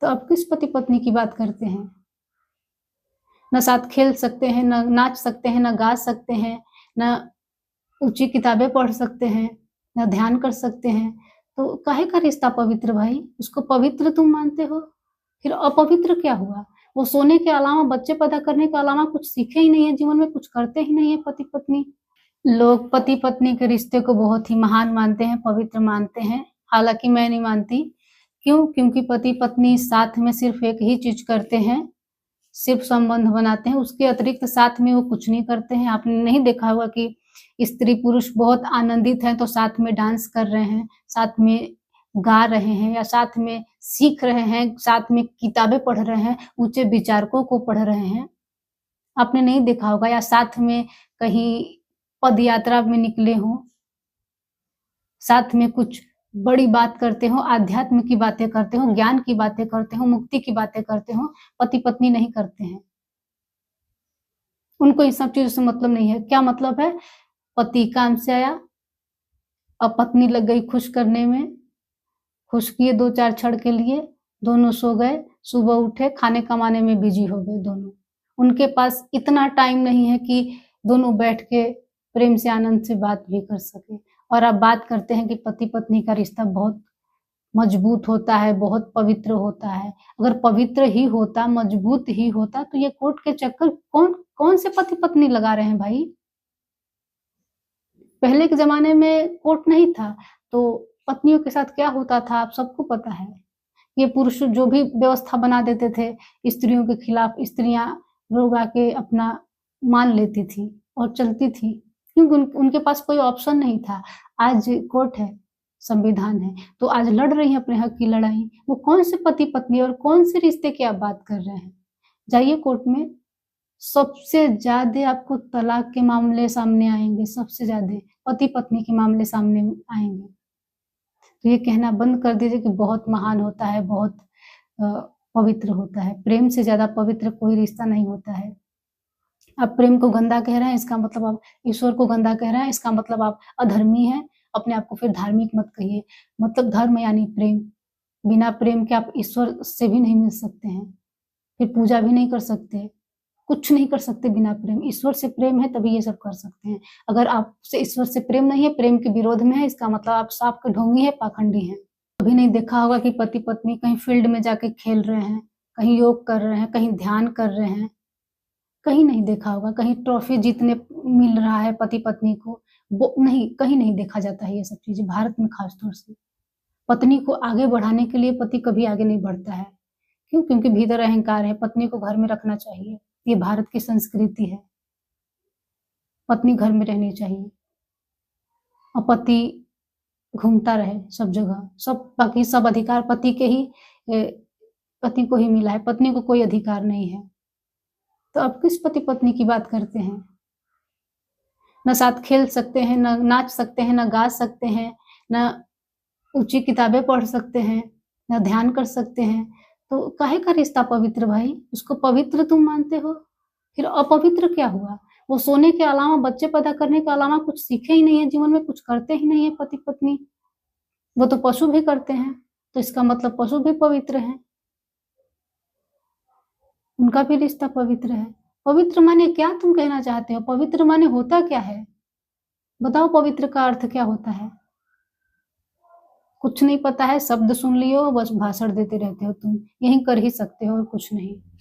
तो अब किस पति पत्नी की बात करते हैं? ना साथ खेल सकते हैं, ना नाच सकते हैं, ना गा सकते हैं, ना ऊँची किताबें पढ़ सकते हैं, ना ध्यान कर सकते हैं। तो काहे का रिश्ता पवित्र भाई? उसको पवित्र तुम मानते हो, फिर अपवित्र क्या हुआ? वो सोने के अलावा, बच्चे पैदा करने के अलावा कुछ सीखे ही नहीं है जीवन में, कुछ करते ही नहीं है पति-पत्नी। लोग पति-पत्नी के रिश्ते को बहुत ही महान मानते हैं, पवित्र मानते हैं, हालाँकि मैं नहीं मानती। क्यों? क्योंकि पति-पत्नी साथ में सिर्फ़ एक ही चीज़ करते हैं, सिर्फ़ संबंध बनाते हैं, उसके अतिरिक्त साथ में वो कुछ नहीं करते हैं। आपने नहीं देखा होगा कि स्त्री-पुरुष बहुत आनंदित हैं, तो साथ में डांस कर रहे हैं, साथ में गा रहे हैं या साथ में सीख रहे हैं, साथ में किताबें पढ़ रहे हैं, ऊँचे विचारकों को पढ़ रहे हैं। आपने नहीं देखा होगा या साथ में कहीं पद यात्रा में निकले हों, साथ में कुछ बड़ी बात करते हों, आध्यात्म की बातें करते हों, ज्ञान की बातें करते हों, मुक्ति की बातें करते हों, पति-पत्नी नहीं करते हैं। उनको इन सब चीज़ों से मतलब नहीं है। क्या मतलब है? पति काम से आया, अब पत्नी लग गई खुश करने में, खुश किए 2-4 क्षण के लिए, दोनों सो गए, सुबह उठे, खाने कमाने में बिज़ी हो गए दोनों। उनके पास इतना टाइम नहीं है कि दोनों बैठ के प्रेम से, आनंद से बात भी कर सकें। और अब बात करते हैं कि पति-पत्नी का रिश्ता बहुत मजबूत होता है, बहुत पवित्र होता है। अगर पवित्र ही होता, मजबूत ही होता, तो ये कोर्ट के चक्कर कौन से पति-पत्नी लगा रहे हैं भाई? पहले के ज़माने में कोर्ट नहीं था, तो पत्नियों के साथ क्या होता था आप सबको पता है। ये पुरुष जो भी व्यवस्था बना देते थे, स्त्रियों के खिलाफ स्त्रियाँ लोग आके अपना मान लेती थी और चलती थी, क्योंकि उनके पास कोई ऑप्शन नहीं था। आज कोर्ट है, संविधान है, तो आज लड़ रही हैं अपने हक की लड़ाई। वो कौन से पति-पत्नी और कौन से रिश्ते की आप बात कर रहे हैं? जाइए कोर्ट में, सबसे ज़्यादा आपको तलाक के मामले सामने आएँगे, सबसे ज़्यादा पति-पत्नी के मामले सामने आएँगे। तो ये कहना बंद कर दीजिए कि बहुत महान होता है, बहुत अ, पवित्र होता है। प्रेम से ज़्यादा पवित्र कोई रिश्ता नहीं होता है। आप प्रेम को गंदा कह रहे हैं, इसका मतलब आप ईश्वर को गंदा कह रहे हैं, इसका मतलब आप अधर्मी हैं। अपने आप को फिर धार्मिक मत कहिए। मतलब धर्म यानी प्रेम। बिना प्रेम के आप ईश्वर से भी नहीं मिल सकते हैं, फिर पूजा भी नहीं कर सकते। कुछ नहीं कर सकते बिना प्रेम। ईश्वर से प्रेम है तभी ये सब कर सकते हैं। अगर आपसे ईश्वर से प्रेम नहीं है, प्रेम के विरोध में है, इसका मतलब आप साफ के ढोंगी हैं, पाखंडी हैं। कभी नहीं देखा होगा कि पति-पत्नी कहीं फील्ड में जाके खेल रहे हैं, कहीं योग कर रहे हैं, कहीं ध्यान कर रहे हैं, कहीं नहीं देखा होगा। कहीं ट्रॉफी जीतने मिल रहा है पति-पत्नी को, वो नहीं, कहीं नहीं देखा जाता है ये सब चीज़ें, भारत में खास तौर से। पत्नी को आगे बढ़ाने के लिए पति कभी आगे नहीं बढ़ता है। क्यों? क्योंकि भीतर अहंकार है, पत्नी को घर में रखना चाहिए। ये भारत की संस्कृति है, पत्नी घर में रहनी चाहिए और पति घूमता रहे सब जगह, सब बाकी सब अधिकार पति के ही पति को ही मिला है, पत्नी को कोई अधिकार नहीं है। तो अब किस पति-पत्नी की बात करते हैं? ना साथ खेल सकते हैं, ना नाच सकते हैं, ना गा सकते हैं, ना ऊँची किताबें पढ़ सकते हैं, ना ध्यान कर सकते हैं। तो काहे का रिश्ता पवित्र भाई? उसको पवित्र तुम मानते हो, फिर अपवित्र क्या हुआ? वो सोने के अलावा, बच्चे पैदा करने के अलावा कुछ सीखे ही नहीं है जीवन में, कुछ करते ही नहीं है पति-पत्नी। वो तो पशु भी करते हैं, तो इसका मतलब पशु भी पवित्र हैं, उनका भी रिश्ता पवित्र है। पवित्र माने क्या तुम कहना चाहते हो? पवित्र माने होता क्या है? बताओ पवित्र का अर्थ क्या होता है? कुछ नहीं पता है, शब्द सुन लिए हो, बस भाषण देते रहते हो तुम। यही कर ही सकते हो और कुछ नहीं।